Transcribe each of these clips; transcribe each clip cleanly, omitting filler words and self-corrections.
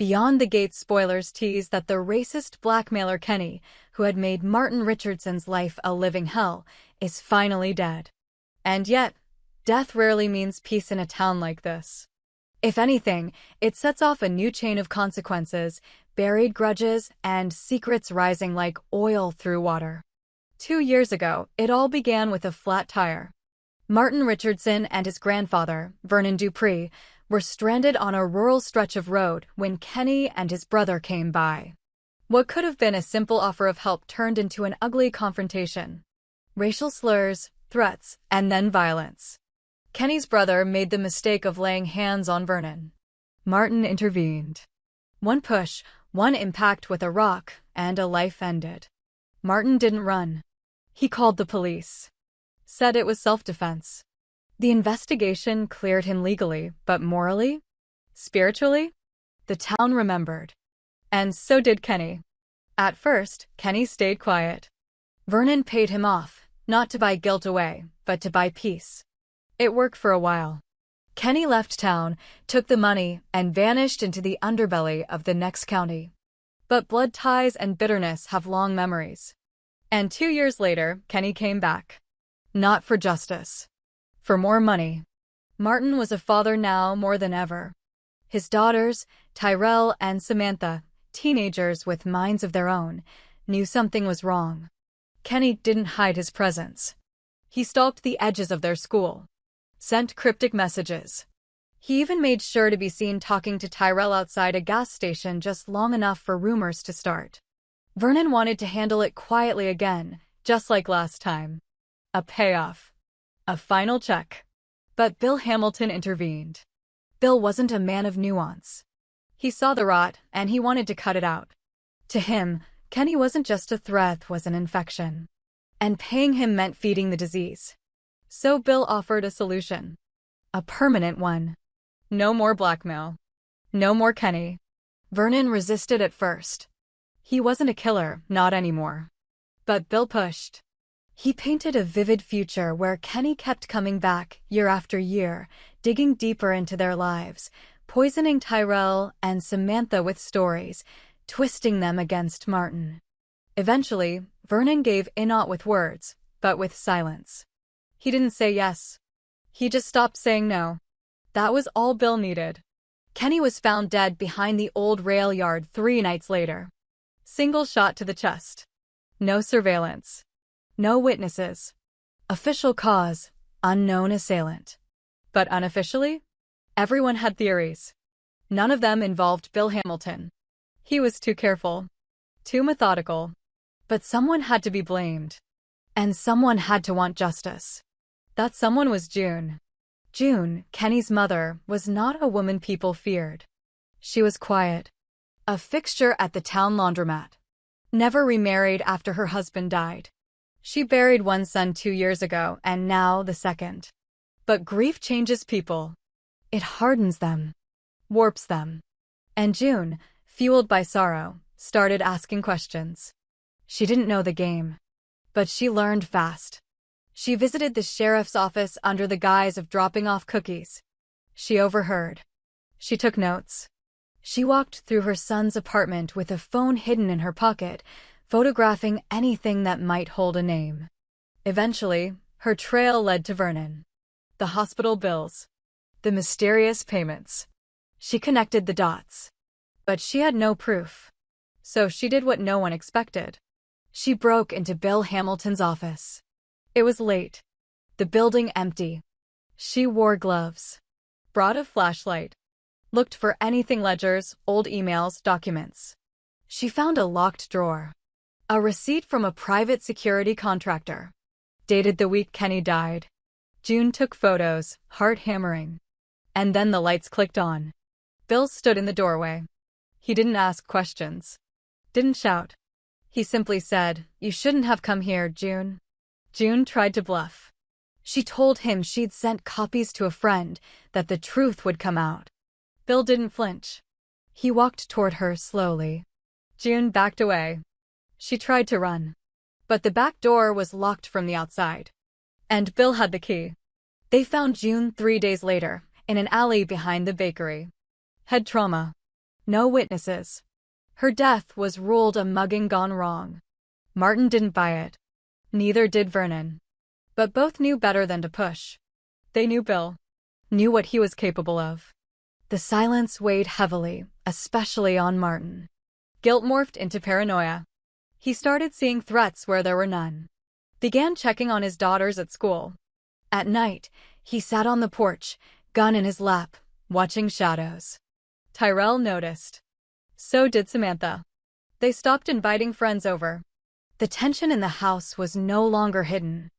Beyond the Gate spoilers tease that the racist blackmailer Kenny, who had made Martin Richardson's life a living hell, is finally dead. And yet, death rarely means peace in a town like this. If anything, it sets off a new chain of consequences, buried grudges, and secrets rising like oil through water. 2 years ago, it all began with a flat tire. Martin Richardson and his grandfather, Vernon Dupree, were stranded on a rural stretch of road when Kenny and his brother came by. What could have been a simple offer of help turned into an ugly confrontation. Racial slurs, threats, and then violence. Kenny's brother made the mistake of laying hands on Vernon. Martin intervened. One push, one impact with a rock, and a life ended. Martin didn't run. He called the police. Said it was self-defense. The investigation cleared him legally, but morally? Spiritually? The town remembered. And so did Kenny. At first, Kenny stayed quiet. Vernon paid him off, not to buy guilt away, but to buy peace. It worked for a while. Kenny left town, took the money, and vanished into the underbelly of the next county. But blood ties and bitterness have long memories. And 2 years later, Kenny came back. Not for justice. For more money. Martin was a father now more than ever. His daughters, Tyrell and Samantha, teenagers with minds of their own, knew something was wrong. Kenny didn't hide his presence. He stalked the edges of their school. Sent cryptic messages. He even made sure to be seen talking to Tyrell outside a gas station just long enough for rumors to start. Vernon wanted to handle it quietly again, just like last time. A payoff. A final check. But Bill Hamilton intervened. Bill wasn't a man of nuance. He saw the rot, and he wanted to cut it out. To him, Kenny wasn't just a threat, was an infection. And paying him meant feeding the disease. So Bill offered a solution. A permanent one. No more blackmail. No more Kenny. Vernon resisted at first. He wasn't a killer, not anymore. But Bill pushed. He painted a vivid future where Kenny kept coming back year after year, digging deeper into their lives, poisoning Tyrell and Samantha with stories, twisting them against Martin. Eventually, Vernon gave in, not with words, but with silence. He didn't say yes. He just stopped saying no. That was all Bill needed. Kenny was found dead behind the old rail yard 3 nights later. Single shot to the chest. No surveillance. No witnesses. Official cause, unknown assailant. But unofficially, everyone had theories. None of them involved Bill Hamilton. He was too careful. Too methodical. But someone had to be blamed. And someone had to want justice. That someone was June. June, Kenny's mother, was not a woman people feared. She was quiet. A fixture at the town laundromat. Never remarried after her husband died. She buried one son 2 years ago, and now the second. But grief changes people. It hardens them. Warps them. And June, fueled by sorrow, started asking questions. She didn't know the game. But she learned fast. She visited the sheriff's office under the guise of dropping off cookies. She overheard. She took notes. She walked through her son's apartment with a phone hidden in her pocket, photographing anything that might hold a name. Eventually, her trail led to Vernon. The hospital bills. The mysterious payments. She connected the dots. But she had no proof. So she did what no one expected. She broke into Bill Hamilton's office. It was late. The building empty. She wore gloves. Brought a flashlight. Looked for anything: ledgers, old emails, documents. She found a locked drawer. A receipt from a private security contractor. Dated the week Kenny died. June took photos, heart hammering. And then the lights clicked on. Bill stood in the doorway. He didn't ask questions. Didn't shout. He simply said, "You shouldn't have come here, June." June tried to bluff. She told him she'd sent copies to a friend, that the truth would come out. Bill didn't flinch. He walked toward her slowly. June backed away. She tried to run. But the back door was locked from the outside. And Bill had the key. They found June 3 days later, in an alley behind the bakery. Head trauma. No witnesses. Her death was ruled a mugging gone wrong. Martin didn't buy it. Neither did Vernon. But both knew better than to push. They knew Bill. Knew what he was capable of. The silence weighed heavily, especially on Martin. Guilt morphed into paranoia. He started seeing threats where there were none. Began checking on his daughters at school. At night, he sat on the porch, gun in his lap, watching shadows. Tyrell noticed. So did Samantha. They stopped inviting friends over. The tension in the house was no longer hidden.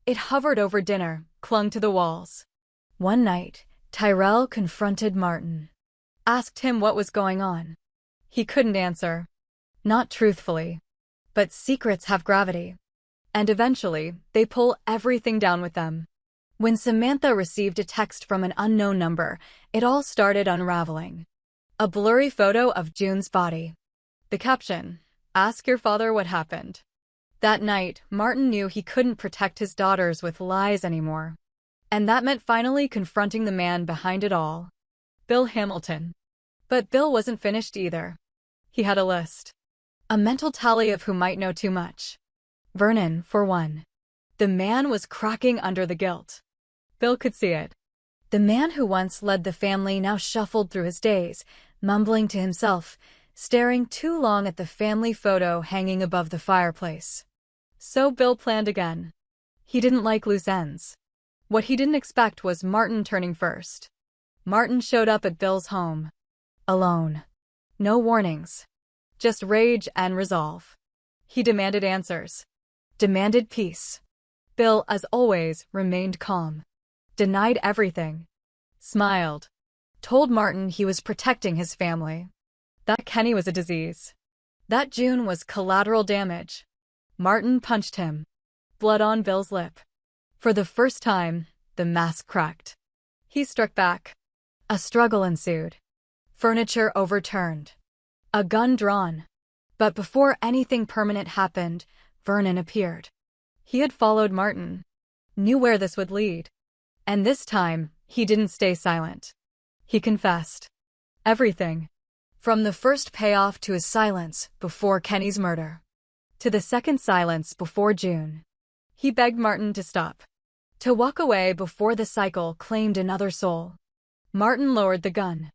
It hovered over dinner, clung to the walls. One night, Tyrell confronted Martin. Asked him what was going on. He couldn't answer. Not truthfully. But secrets have gravity. And eventually, they pull everything down with them. When Samantha received a text from an unknown number, it all started unraveling. A blurry photo of June's body. The caption, "Ask your father what happened." That night, Martin knew he couldn't protect his daughters with lies anymore. And that meant finally confronting the man behind it all. Bill Hamilton. But Bill wasn't finished either. He had a list. A mental tally of who might know too much. Vernon, for one. The man was cracking under the guilt. Bill could see it. The man who once led the family now shuffled through his days, mumbling to himself, staring too long at the family photo hanging above the fireplace. So Bill planned again. He didn't like loose ends. What he didn't expect was Martin turning first. Martin showed up at Bill's home. Alone. No warnings. Just rage and resolve. He demanded answers. Demanded peace. Bill, as always, remained calm. Denied everything. Smiled. Told Martin he was protecting his family. That Kenny was a disease. That June was collateral damage. Martin punched him. Blood on Bill's lip. For the first time, the mask cracked. He struck back. A struggle ensued. Furniture overturned. A gun drawn. But before anything permanent happened, Vernon appeared. He had followed Martin. Knew where this would lead. And this time, he didn't stay silent. He confessed. Everything. From the first payoff to his silence before Kenny's murder. To the second silence before June. He begged Martin to stop. To walk away before the cycle claimed another soul. Martin lowered the gun.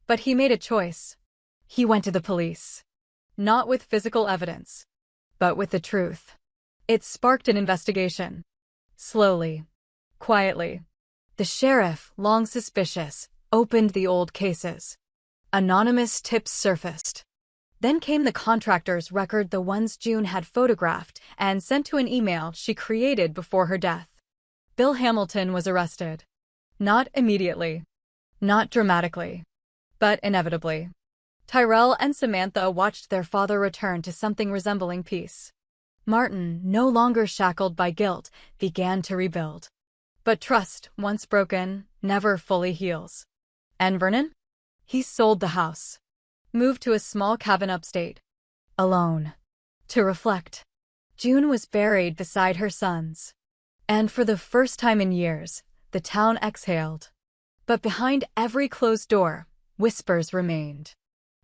But he made a choice. He went to the police. Not with physical evidence. But with the truth. It sparked an investigation. Slowly. Quietly. The sheriff, long suspicious, opened the old cases. Anonymous tips surfaced. Then came the contractor's record, the ones June had photographed and sent to an email she created before her death. Bill Hamilton was arrested. Not immediately. Not dramatically. But inevitably. Tyrell and Samantha watched their father return to something resembling peace. Martin, no longer shackled by guilt, began to rebuild. But trust, once broken, never fully heals. And Vernon? He sold the house. Moved to a small cabin upstate. Alone. To reflect. June was buried beside her sons. And for the first time in years, the town exhaled. But behind every closed door, whispers remained.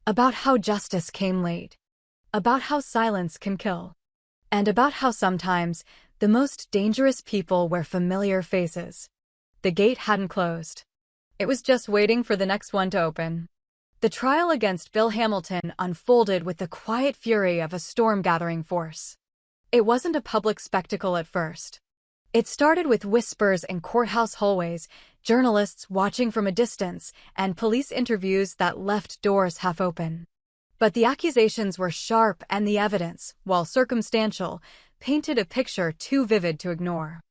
About how justice came late. About how silence can kill. And about how sometimes the most dangerous people wear familiar faces. The gate hadn't closed. It was just waiting for the next one to open. The trial against Bill Hamilton unfolded with the quiet fury of a storm gathering force. It wasn't a public spectacle at first. It started with whispers in courthouse hallways, journalists watching from a distance, and police interviews that left doors half open. But the accusations were sharp and the evidence, while circumstantial, painted a picture too vivid to ignore.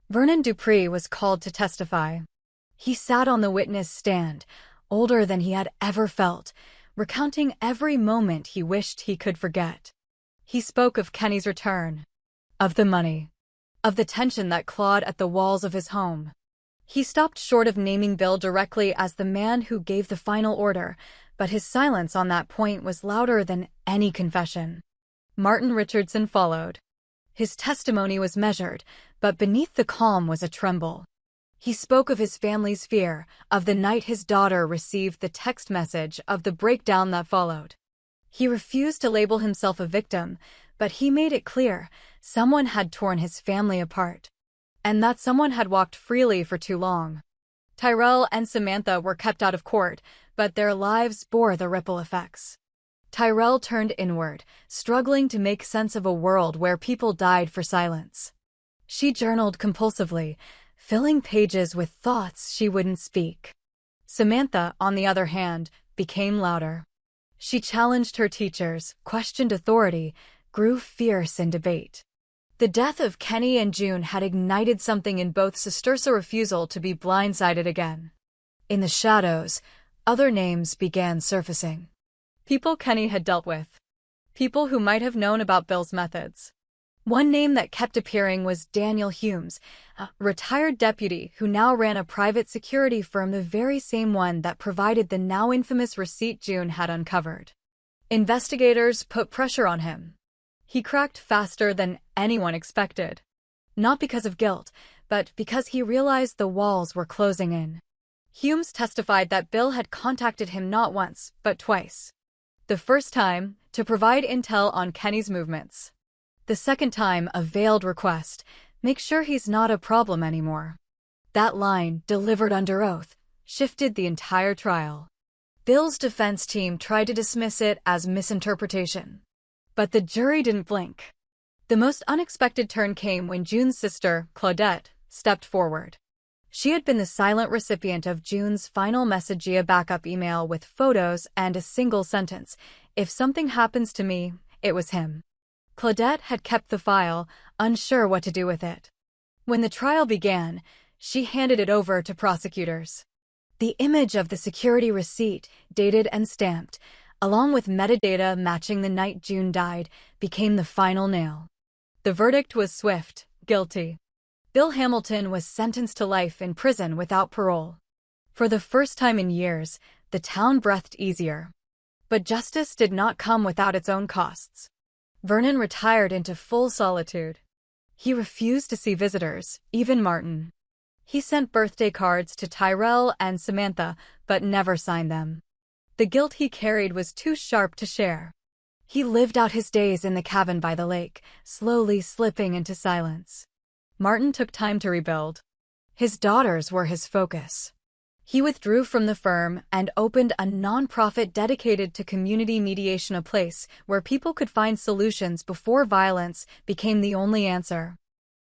Vernon Dupree was called to testify. He sat on the witness stand, older than he had ever felt, recounting every moment he wished he could forget. He spoke of Kenny's return, of the money, of the tension that clawed at the walls of his home. He stopped short of naming Bill directly as the man who gave the final order, but his silence on that point was louder than any confession. Martin Richardson followed. His testimony was measured, but beneath the calm was a tremble. He spoke of his family's fear, of the night his daughter received the text message, of the breakdown that followed. He refused to label himself a victim, but he made it clear someone had torn his family apart. And that someone had walked freely for too long. Tyrell and Samantha were kept out of court, but their lives bore the ripple effects. Tyrell turned inward, struggling to make sense of a world where people died for silence. She journaled compulsively, filling pages with thoughts she wouldn't speak. Samantha, on the other hand, became louder. She challenged her teachers, questioned authority, grew fierce in debate. The death of Kenny and June had ignited something in both sisters: a refusal to be blindsided again. In the shadows, other names began surfacing. People Kenny had dealt with. People who might have known about Bill's methods. One name that kept appearing was Daniel Humes, a retired deputy who now ran a private security firm, the very same one that provided the now infamous receipt June had uncovered. Investigators put pressure on him. He cracked faster than anyone expected. Not because of guilt, but because he realized the walls were closing in. Humes testified that Bill had contacted him not once, but twice. The first time, to provide intel on Kenny's movements. The second time, a veiled request: make sure he's not a problem anymore. That line, delivered under oath, shifted the entire trial. Bill's defense team tried to dismiss it as misinterpretation. But the jury didn't blink. The most unexpected turn came when June's sister, Claudette, stepped forward. She had been the silent recipient of June's final message, a backup email with photos and a single sentence: "If something happens to me, it was him." Claudette had kept the file, unsure what to do with it. When the trial began, she handed it over to prosecutors. The image of the security receipt, dated and stamped, along with metadata matching the night June died, became the final nail. The verdict was swift: guilty. Bill Hamilton was sentenced to life in prison without parole. For the first time in years, the town breathed easier. But justice did not come without its own costs. Vernon retired into full solitude. He refused to see visitors, even Martin. He sent birthday cards to Tyrell and Samantha, but never signed them. The guilt he carried was too sharp to share. He lived out his days in the cabin by the lake, slowly slipping into silence. Martin took time to rebuild. His daughters were his focus. He withdrew from the firm and opened a nonprofit dedicated to community mediation, a place where people could find solutions before violence became the only answer.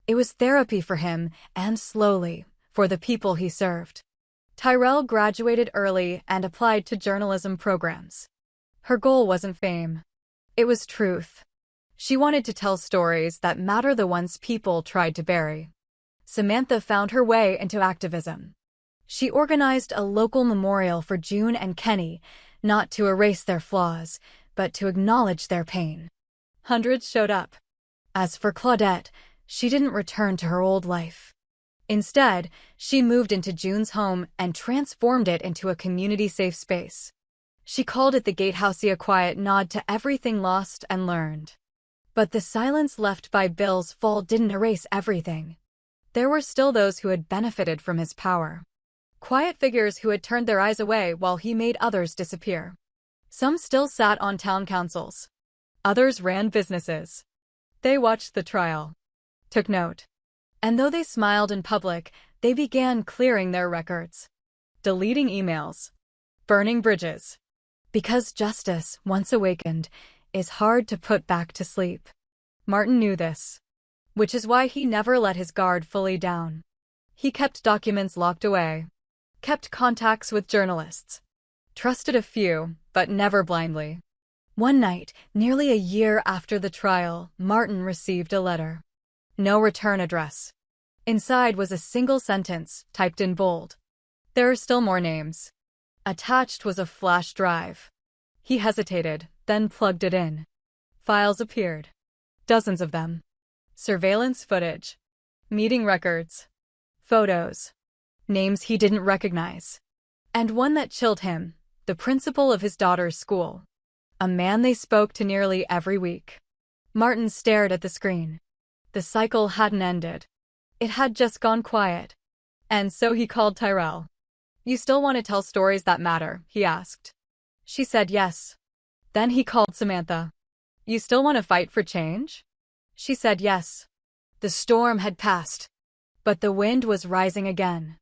It was therapy for him, and slowly, for the people he served. Tyrell graduated early and applied to journalism programs. Her goal wasn't fame. It was truth. She wanted to tell stories that matter, the ones people tried to bury. Samantha found her way into activism. She organized a local memorial for June and Kenny, not to erase their flaws, but to acknowledge their pain. Hundreds showed up. As for Claudette, she didn't return to her old life. Instead, she moved into June's home and transformed it into a community-safe space. She called it the Gatehouse, a quiet nod to everything lost and learned. But the silence left by Bill's fall didn't erase everything. There were still those who had benefited from his power. Quiet figures who had turned their eyes away while he made others disappear. Some still sat on town councils. Others ran businesses. They watched the trial, took note. And though they smiled in public, they began clearing their records. Deleting emails. Burning bridges. Because justice, once awakened, is hard to put back to sleep. Martin knew this. Which is why he never let his guard fully down. He kept documents locked away. Kept contacts with journalists. Trusted a few, but never blindly. One night, nearly a year after the trial, Martin received a letter. No return address. Inside was a single sentence, typed in bold. There are still more names. Attached was a flash drive. He hesitated, then plugged it in. Files appeared. Dozens of them. Surveillance footage. Meeting records. Photos. Names he didn't recognize. And one that chilled him, the principal of his daughter's school. A man they spoke to nearly every week. Martin stared at the screen. The cycle hadn't ended. It had just gone quiet. And so he called Tyrell. "You still want to tell stories that matter?" he asked. She said yes. Then he called Samantha. "You still want to fight for change?" She said yes. The storm had passed, but the wind was rising again.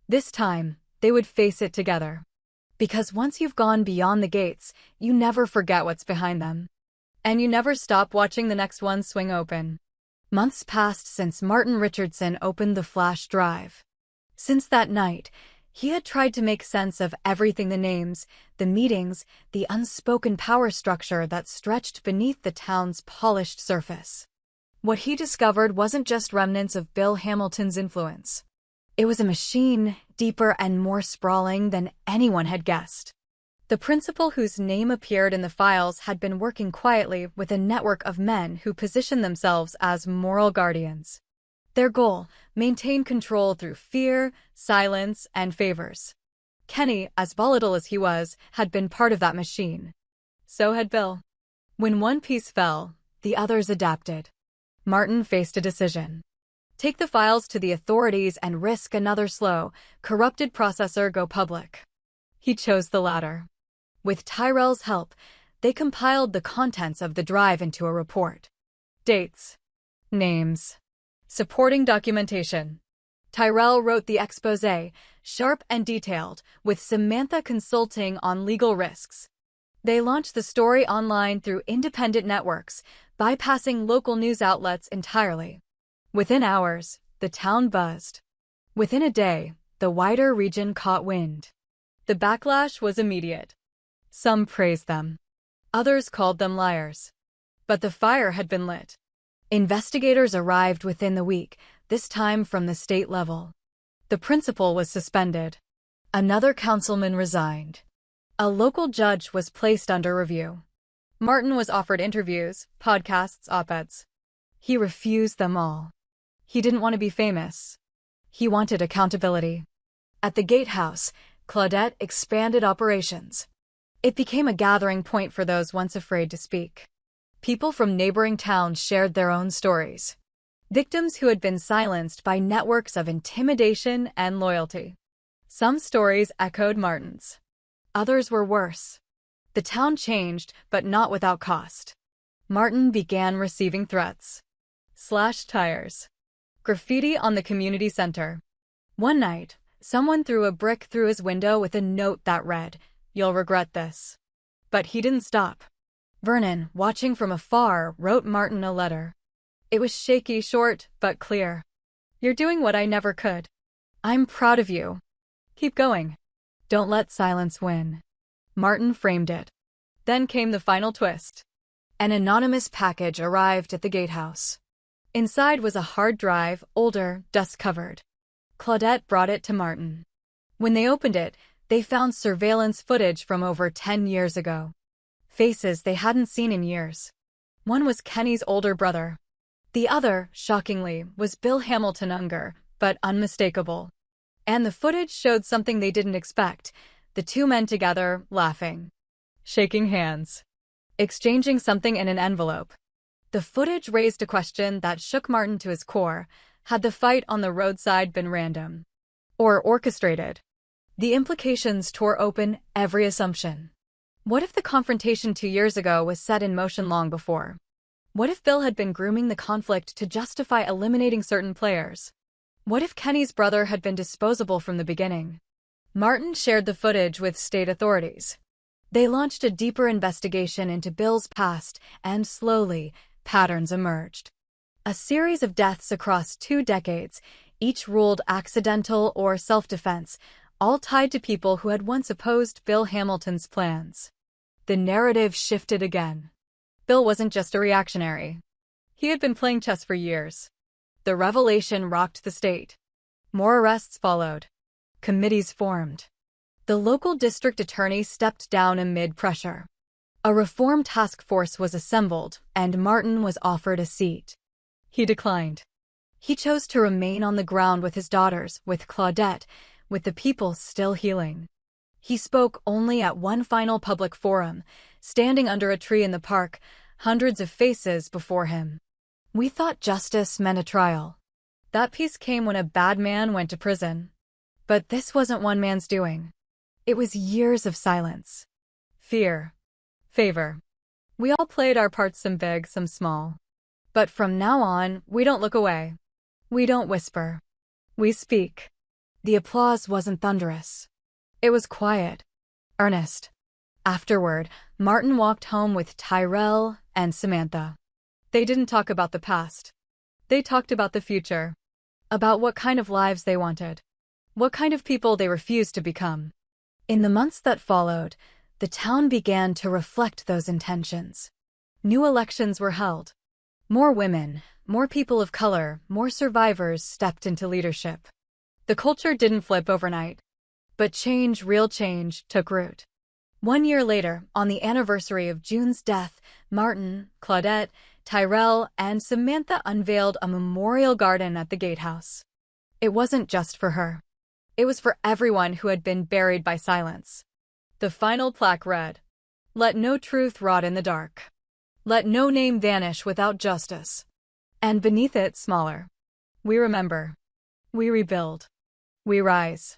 This time, they would face it together. Because once you've gone beyond the gates, you never forget what's behind them. And you never stop watching the next one swing open. Months passed since Martin Richardson opened the flash drive. Since that night, he had tried to make sense of everything: the names, the meetings, the unspoken power structure that stretched beneath the town's polished surface. What he discovered wasn't just remnants of Bill Hamilton's influence. It was a machine, deeper and more sprawling than anyone had guessed. The principal whose name appeared in the files had been working quietly with a network of men who positioned themselves as moral guardians. Their goal: maintain control through fear, silence, and favors. Kenny, as volatile as he was, had been part of that machine. So had Bill. When one piece fell, the others adapted. Martin faced a decision. Take the files to the authorities and risk another slow, corrupted processor go public. He chose the latter. With Tyrell's help, they compiled the contents of the drive into a report. Dates, names, supporting documentation. Tyrell wrote the exposé, sharp and detailed, with Samantha consulting on legal risks. They launched the story online through independent networks, bypassing local news outlets entirely. Within hours, the town buzzed. Within a day, the wider region caught wind. The backlash was immediate. Some praised them. Others called them liars. But the fire had been lit. Investigators arrived within the week, this time from the state level. The principal was suspended. Another councilman resigned. A local judge was placed under review. Martin was offered interviews, podcasts, op-eds. He refused them all. He didn't want to be famous. He wanted accountability. At the gatehouse, Claudette expanded operations. It became a gathering point for those once afraid to speak. People from neighboring towns shared their own stories. Victims who had been silenced by networks of intimidation and loyalty. Some stories echoed Martin's. Others were worse. The town changed, but not without cost. Martin began receiving threats. Slashed tires. Graffiti on the community center. One night, someone threw a brick through his window with a note that read, "You'll regret this." But he didn't stop. Vernon, watching from afar, wrote Martin a letter. It was shaky, short, but clear. "You're doing what I never could. I'm proud of you. Keep going. Don't let silence win." Martin framed it. Then came the final twist. An anonymous package arrived at the gatehouse. Inside was a hard drive, older, dust-covered. Claudette brought it to Martin. When they opened it, they found surveillance footage from over 10 years ago. Faces they hadn't seen in years. One was Kenny's older brother. The other, shockingly, was Bill Hamilton, younger, but unmistakable. And the footage showed something they didn't expect: the two men together, laughing, shaking hands, exchanging something in an envelope. The footage raised a question that shook Martin to his core. Had the fight on the roadside been random? Or orchestrated? The implications tore open every assumption. What if the confrontation 2 years ago was set in motion long before? What if Bill had been grooming the conflict to justify eliminating certain players? What if Kenny's brother had been disposable from the beginning? Martin shared the footage with state authorities. They launched a deeper investigation into Bill's past, and slowly, patterns emerged. A series of deaths across 2 decades, each ruled accidental or self-defense, all tied to people who had once opposed Bill Hamilton's plans. The narrative shifted again. Bill wasn't just a reactionary. He had been playing chess for years. The revelation rocked the state. More arrests followed. Committees formed. The local district attorney stepped down amid pressure. A reform task force was assembled, and Martin was offered a seat. He declined. He chose to remain on the ground with his daughters, with Claudette, with the people still healing. He spoke only at one final public forum, standing under a tree in the park, hundreds of faces before him. "We thought justice meant a trial. That peace came when a bad man went to prison. But this wasn't one man's doing. It was years of silence. Fear. Favor. We all played our parts, some big, some small. But from now on, we don't look away. We don't whisper. We speak. The applause wasn't thunderous. It was quiet. Earnest. Afterward, Martin walked home with Tyrell and Samantha. They didn't talk about the past. They talked about the future. About what kind of lives they wanted. What kind of people they refused to become. In the months that followed, the town began to reflect those intentions. New elections were held. More women, more people of color, more survivors stepped into leadership. The culture didn't flip overnight. But change, real change, took root. 1 year later, on the anniversary of June's death, Martin, Claudette, Tyrell, and Samantha unveiled a memorial garden at the gatehouse. It wasn't just for her. It was for everyone who had been buried by silence. The final plaque read, "Let no truth rot in the dark. Let no name vanish without justice." And beneath it, smaller, "We remember. We rebuild. We rise."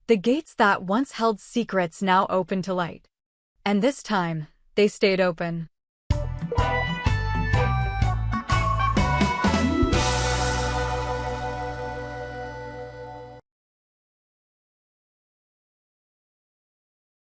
The gates that once held secrets now open to light. And this time, they stayed open.